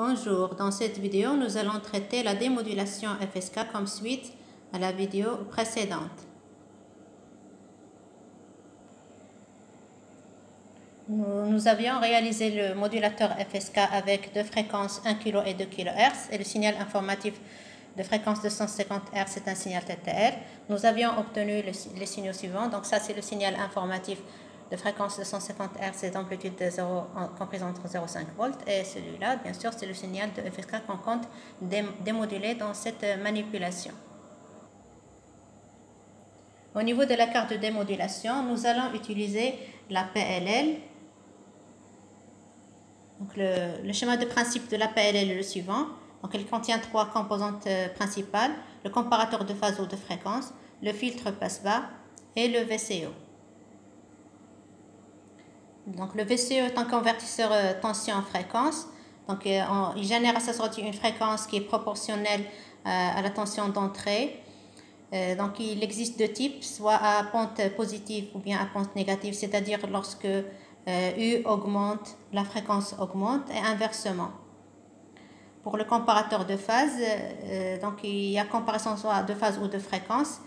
Bonjour, dans cette vidéo, nous allons traiter la démodulation FSK comme suite à la vidéo précédente. Nous avions réalisé le modulateur FSK avec deux fréquences 1 kHz et 2 kHz et le signal informatif de fréquence de 150 Hz, c'est un signal TTL. Nous avions obtenu les signaux suivants. Donc ça, c'est le signal informatif de fréquence de 150 Hz et d'amplitude de 0 comprise entre 0,5 volts. Et celui-là, bien sûr, c'est le signal de FSK qu'on compte démoduler dans cette manipulation. Au niveau de la carte de démodulation, nous allons utiliser la PLL. Donc le schéma de principe de la PLL est le suivant. Donc elle contient trois composantes principales: le comparateur de phase ou de fréquence, le filtre passe-bas et le VCO. Donc le VCO est un convertisseur tension-fréquence. Donc il génère à sa sortie une fréquence qui est proportionnelle à la tension d'entrée. Donc il existe deux types, soit à pente positive ou bien à pente négative, c'est-à-dire lorsque U augmente, la fréquence augmente, et inversement. Pour le comparateur de phase, donc il y a comparaison soit de phase ou de fréquence.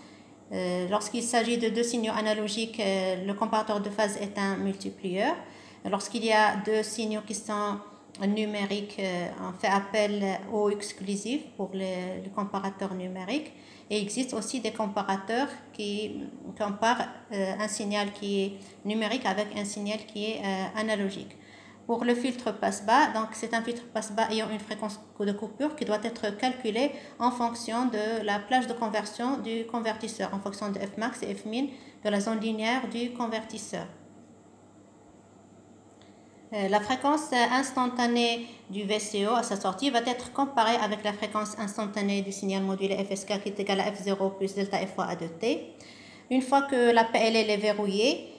Lorsqu'il s'agit de deux signaux analogiques, le comparateur de phase est un multiplieur. Lorsqu'il y a deux signaux qui sont numériques, on fait appel au exclusif pour le comparateur numérique. Et il existe aussi des comparateurs qui comparent un signal qui est numérique avec un signal qui est analogique. Pour le filtre passe-bas, donc c'est un filtre passe-bas ayant une fréquence de coupure qui doit être calculée en fonction de la plage de conversion du convertisseur, en fonction de Fmax et Fmin de la zone linéaire du convertisseur. La fréquence instantanée du VCO à sa sortie va être comparée avec la fréquence instantanée du signal modulé FSK qui est égal à F0 plus delta F fois A de T. Une fois que la PLL est verrouillée,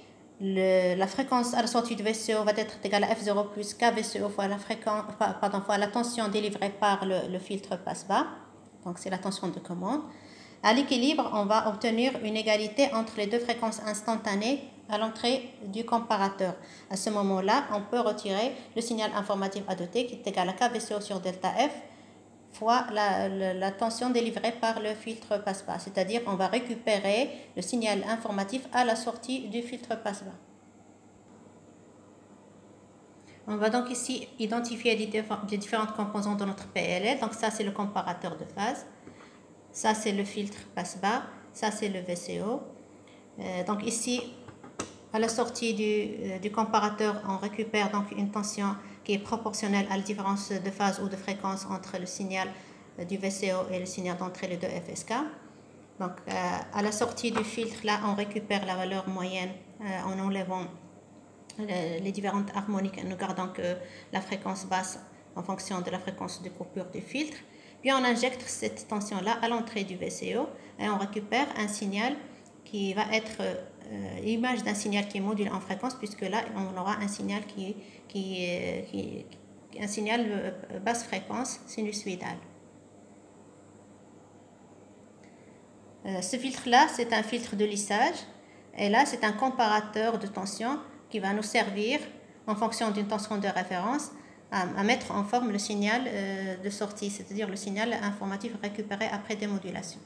la fréquence à la sortie du VCO va être égale à F0 plus KVCO fois la tension délivrée par le filtre passe-bas. Donc c'est la tension de commande. À l'équilibre, on va obtenir une égalité entre les deux fréquences instantanées à l'entrée du comparateur. À ce moment-là, on peut retirer le signal informatif A de T qui est égal à KVCO sur delta F fois la tension délivrée par le filtre passe-bas. C'est-à-dire on va récupérer le signal informatif à la sortie du filtre passe-bas. On va donc ici identifier les différentes composantes de notre PLL. Donc ça, c'est le comparateur de phase. Ça, c'est le filtre passe-bas. Ça, c'est le VCO. Donc ici, à la sortie du comparateur, on récupère donc une tension qui est proportionnelle à la différence de phase ou de fréquence entre le signal du VCO et le signal d'entrée, les deux FSK. Donc à la sortie du filtre, là, on récupère la valeur moyenne en enlevant les différentes harmoniques, en gardant que la fréquence basse en fonction de la fréquence de coupure du filtre. Puis on injecte cette tension-là à l'entrée du VCO et on récupère un signal qui va être l'image d'un signal qui est modulé en fréquence, puisque là on aura un signal un signal basse fréquence sinusoïdale. Ce filtre-là, c'est un filtre de lissage, et là c'est un comparateur de tension qui va nous servir en fonction d'une tension de référence à mettre en forme le signal de sortie, c'est-à-dire le signal informatif récupéré après démodulation.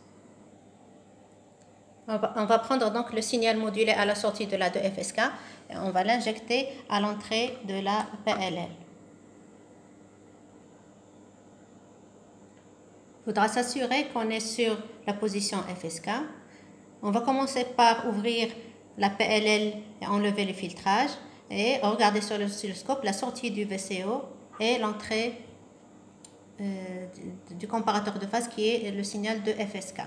On va prendre donc le signal modulé à la sortie de la 2FSK et on va l'injecter à l'entrée de la PLL. Il faudra s'assurer qu'on est sur la position FSK. On va commencer par ouvrir la PLL et enlever le filtrage et regarder sur l'oscilloscope la sortie du VCO et l'entrée du comparateur de phase qui est le signal de FSK.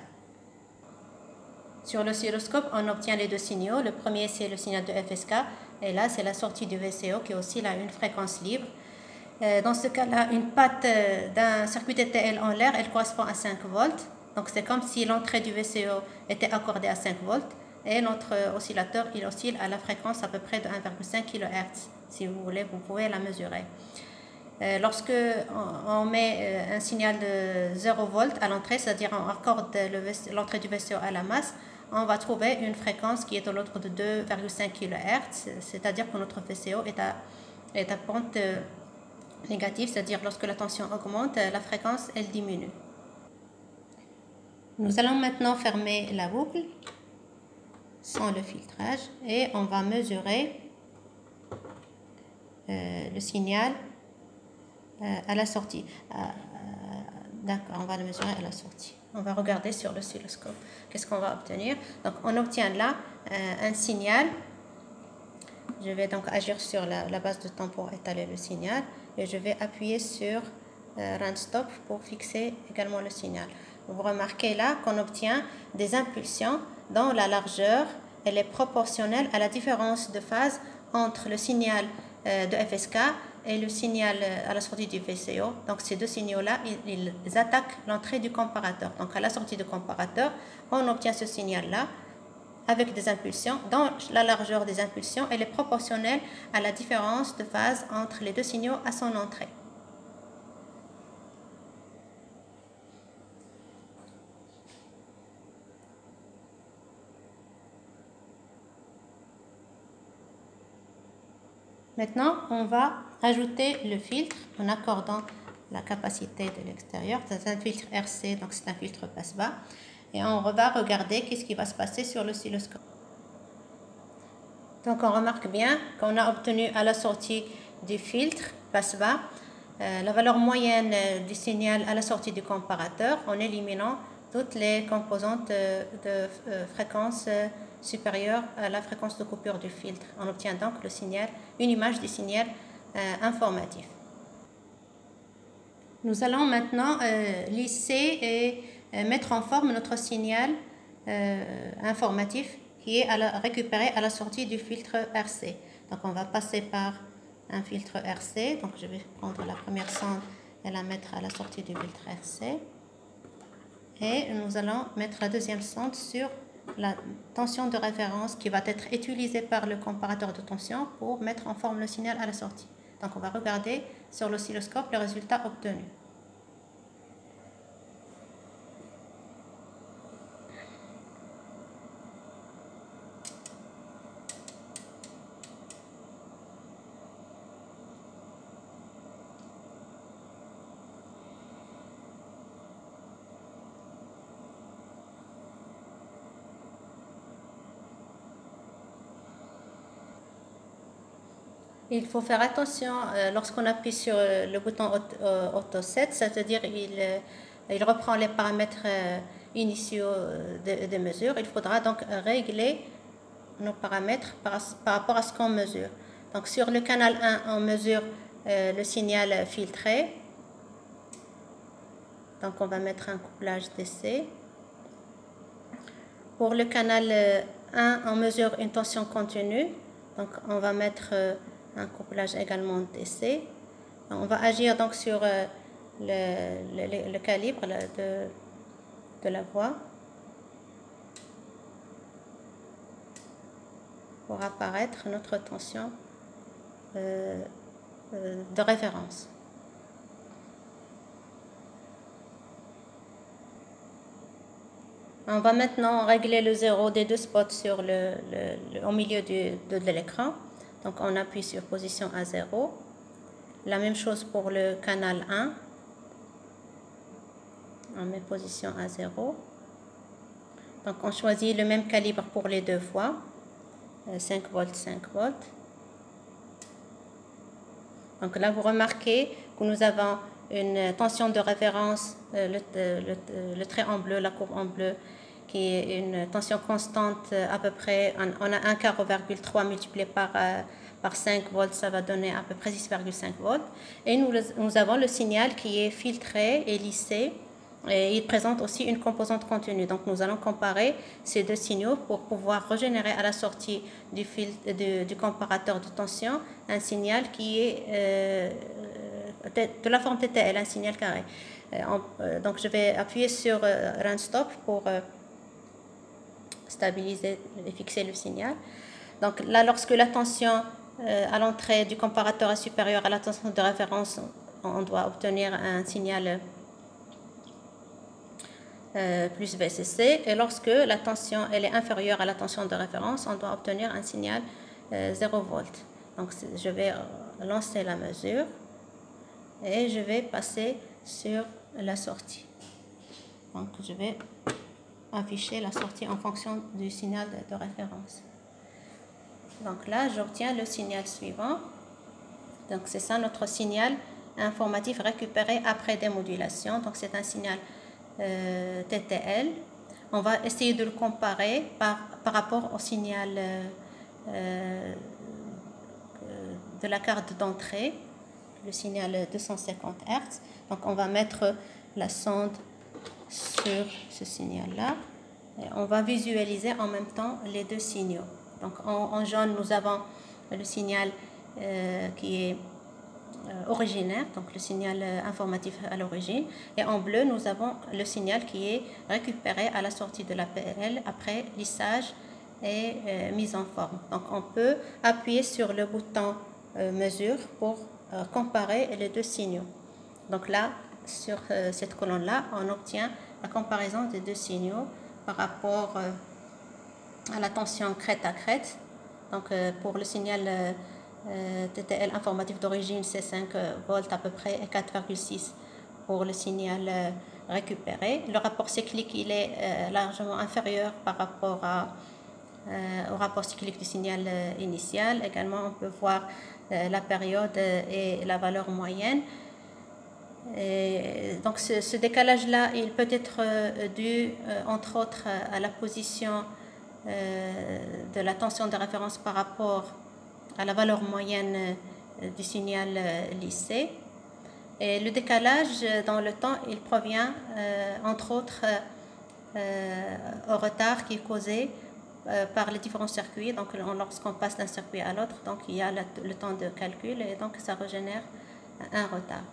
Sur l'oscilloscope, on obtient les deux signaux. Le premier, c'est le signal de FSK. Et là, c'est la sortie du VCO qui oscille à une fréquence libre. Dans ce cas-là, une patte d'un circuit TTL en l'air, elle correspond à 5 volts. Donc, c'est comme si l'entrée du VCO était accordée à 5 volts. Et notre oscillateur, il oscille à la fréquence à peu près de 1,5 kHz. Si vous voulez, vous pouvez la mesurer. Lorsque on met un signal de 0 volts à l'entrée, c'est-à-dire on accorde l'entrée du VCO à la masse, on va trouver une fréquence qui est de l'ordre de 2,5 kHz, c'est-à-dire que notre VCO est à pente négative, c'est-à-dire lorsque la tension augmente, la fréquence, elle diminue. Nous allons maintenant fermer la boucle sans le filtrage et on va mesurer le signal à la sortie. D'accord, on va le mesurer à la sortie. On va regarder sur l'oscilloscope. Qu'est-ce qu'on va obtenir? Donc, on obtient là un signal. Je vais donc agir sur la base de temps pour étaler le signal. Et je vais appuyer sur Run Stop pour fixer également le signal. Vous remarquez là qu'on obtient des impulsions dont la largeur elle est proportionnelle à la différence de phase entre le signal de FSK et le signal à la sortie du VCO. Donc ces deux signaux-là, ils attaquent l'entrée du comparateur. Donc à la sortie du comparateur, on obtient ce signal-là avec des impulsions, dont la largeur des impulsions elle est proportionnelle à la différence de phase entre les deux signaux à son entrée. Maintenant, on va ajouter le filtre en accordant la capacité de l'extérieur. C'est un filtre RC, donc c'est un filtre passe-bas. Et on va regarder qu'est-ce qui va se passer sur l'oscilloscope. Donc on remarque bien qu'on a obtenu à la sortie du filtre passe-bas la valeur moyenne du signal à la sortie du comparateur en éliminant toutes les composantes de fréquence supérieure à la fréquence de coupure du filtre. On obtient donc le signal, une image du signal informatif. Nous allons maintenant lisser et mettre en forme notre signal informatif qui est récupéré à la sortie du filtre RC. Donc on va passer par un filtre RC. Donc je vais prendre la première sonde et la mettre à la sortie du filtre RC. Et nous allons mettre la deuxième sonde sur la tension de référence qui va être utilisée par le comparateur de tension pour mettre en forme le signal à la sortie. Donc on va regarder sur l'oscilloscope le résultat obtenu. Il faut faire attention lorsqu'on appuie sur le bouton Auto Set, c'est-à-dire il reprend les paramètres initiaux de mesure. Il faudra donc régler nos paramètres par rapport à ce qu'on mesure. Donc sur le canal 1, on mesure le signal filtré. Donc on va mettre un couplage DC. Pour le canal 1, on mesure une tension continue. Donc on va mettre un couplage également DC. On va agir donc sur le calibre de la voix pour apparaître notre tension de référence. On va maintenant régler le zéro des deux spots sur au milieu de l'écran. Donc on appuie sur position à 0. La même chose pour le canal 1. On met position à 0. Donc on choisit le même calibre pour les deux fois. 5 volts, 5 volts. Donc là vous remarquez que nous avons une tension de référence, le trait en bleu, la courbe en bleu, qui est une tension constante à peu près, on a 1 carré,3 multiplié par 5 volts, ça va donner à peu près 6,5 volts. Et nous avons le signal qui est filtré et lissé, et il présente aussi une composante continue. Donc nous allons comparer ces deux signaux pour pouvoir régénérer à la sortie du comparateur de tension un signal qui est de la forme TTL, un signal carré. Donc je vais appuyer sur Run Stop pour stabiliser et fixer le signal. Donc là, lorsque la tension à l'entrée du comparateur est supérieure à la tension de référence, on doit obtenir un signal plus VCC. Et lorsque la tension elle est inférieure à la tension de référence, on doit obtenir un signal 0 volt. Donc je vais lancer la mesure. et je vais passer sur la sortie. Donc je vais afficher la sortie en fonction du signal de référence. Donc là, j'obtiens le signal suivant. Donc c'est ça notre signal informatif récupéré après démodulation. Donc c'est un signal TTL. On va essayer de le comparer par rapport au signal de la carte d'entrée, le signal 250 Hz. Donc on va mettre la sonde sur ce signal-là. On va visualiser en même temps les deux signaux. Donc en jaune, nous avons le signal qui est originaire, donc le signal informatif à l'origine, et en bleu, nous avons le signal qui est récupéré à la sortie de l'APL après lissage et mise en forme. Donc on peut appuyer sur le bouton mesure pour comparer les deux signaux. Donc là, sur cette colonne-là, on obtient la comparaison des deux signaux par rapport à la tension crête à crête. Donc pour le signal TTL informatif d'origine, c'est 5 volts à peu près et 4,6 pour le signal récupéré. Le rapport cyclique, il est largement inférieur par rapport au rapport cyclique du signal initial. Également, on peut voir la période et la valeur moyenne. Et donc ce décalage-là, il peut être dû, entre autres, à la position de la tension de référence par rapport à la valeur moyenne du signal lissé. Et le décalage dans le temps, il provient, entre autres, au retard qui est causé par les différents circuits. Donc lorsqu'on passe d'un circuit à l'autre, donc il y a le temps de calcul et donc ça régénère un retard.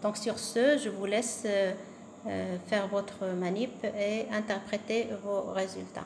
Donc sur ce, je vous laisse faire votre manip et interpréter vos résultats.